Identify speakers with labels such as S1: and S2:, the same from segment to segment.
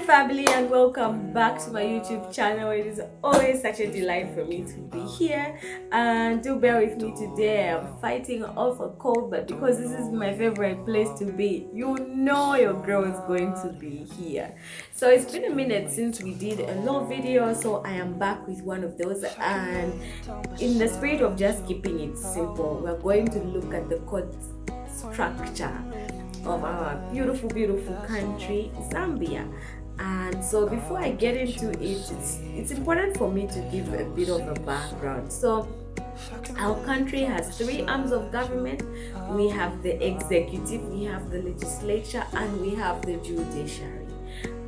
S1: family, and welcome back to my YouTube channel. It is always such a delight for me to be here, and do bear with me today. I'm fighting off a cold, but because this is my favorite place to be, you know your girl is going to be here. So it's been a minute since we did a long video, so I am back with one of those, and in the spirit of just keeping it simple, we're going to look at the court structure of our beautiful country, Zambia. And so before I get into it, it's important for me to give a bit of a background. So our country has three arms of government. We have the executive, we have the legislature, and we have the judiciary.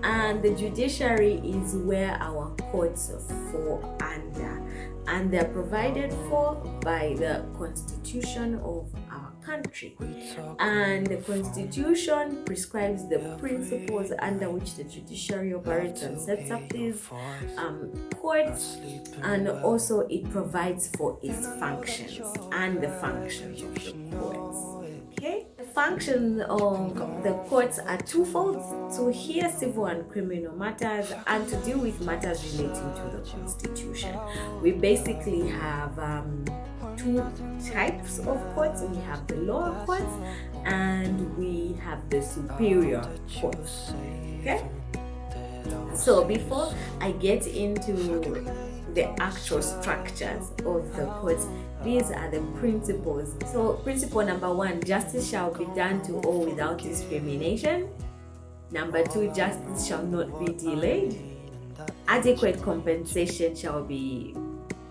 S1: And the judiciary is where our courts fall under, and they're provided for by the constitution of our country. And the constitution prescribes the principles under which the judiciary operates and sets up these courts, and also it provides for its functions and the functions of the courts. Okay, the functions of the courts are twofold: to hear civil and criminal matters and to deal with matters relating to the constitution. We basically have two types of courts. We have the lower courts and we have the superior courts. Okay, so before I get into the actual structures of the courts, these are the principles. So principle number one: justice shall be done to all without discrimination. Number two: justice shall not be delayed. Adequate compensation shall be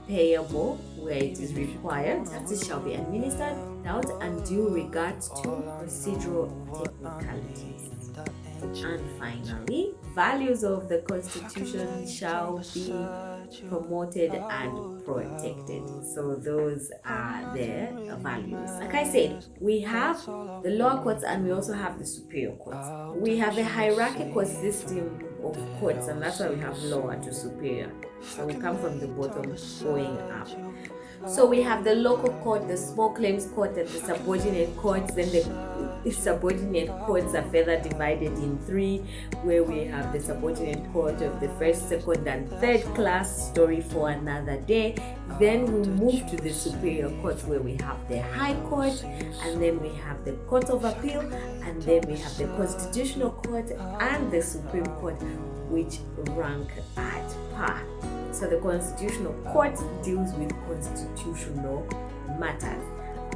S1: payable where it is required. Justice shall be administered without undue regards to procedural technicalities. And finally, values of the Constitution shall be promoted and protected. So those are the values. Like I said, we have the lower courts and we also have the superior courts. We have a hierarchical system of courts, and that's why we have lower to superior. So we come from the bottom going up. So we have the local court, the small claims court, and the subordinate courts. Then the subordinate courts are further divided in three, where we have the subordinate court of the first, second, and third class. Story for another day. Then we move to the superior courts, where we have the high court, and then we have the court of appeal, and then we have the constitutional court and the supreme court, which rank at par. So the constitutional court deals with constitutional matters,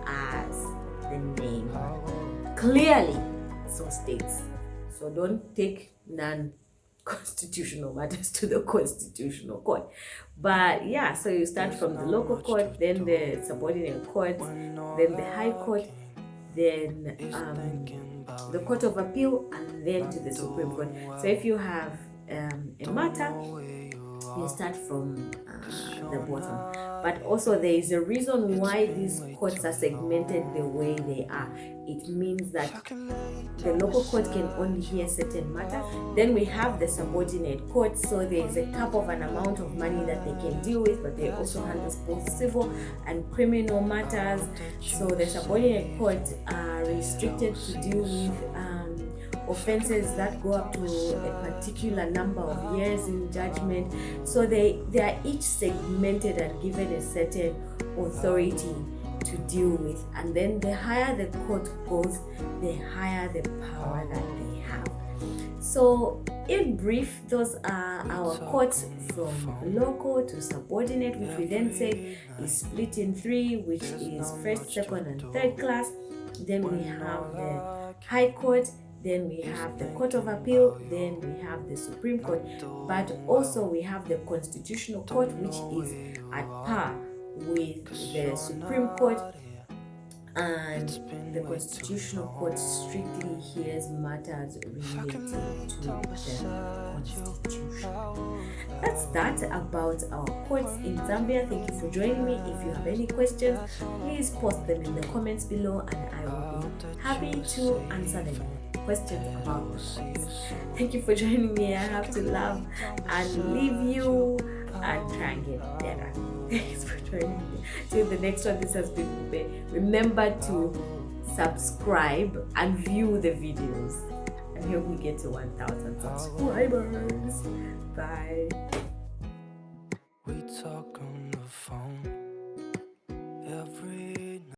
S1: as the name clearly so states. So don't take non-constitutional matters to the constitutional court. But yeah, so you start from the local court, then the subordinate court, then the high court, then the court of appeal, and then to the supreme court. So if you have a matter, you start from the bottom. But also there is a reason why these courts are segmented the way they are. It means that the local court can only hear certain matters. Then we have the subordinate courts, so there is a cap of an amount of money that they can deal with, but they also handle both civil and criminal matters. So the subordinate courts are restricted to deal with offenses that go up to a particular number of years in judgment. So they are each segmented and given a certain authority to deal with. And then the higher the court goes, the higher the power that they have. So in brief, those are our courts from local to subordinate, which we then say is split in three, which is first, second, and third class. Then we have the high court, then we have the court of appeal, then we have the supreme court, but also we have the constitutional court, which is at par with the supreme court. And the constitutional court strictly hears matters relating to the constitution. That's that about our courts in Zambia. Thank you for joining me. If you have any questions, please post them in the comments below, and I will be happy to answer them. Questions about the courts. Thank you for joining me. I have to love and leave you and try and get better. Thanks for joining me. Till the next one, this has been Ube. Remember to subscribe and view the videos. and help me get to 1,000 subscribers. Bye.
S2: We talk on the phone.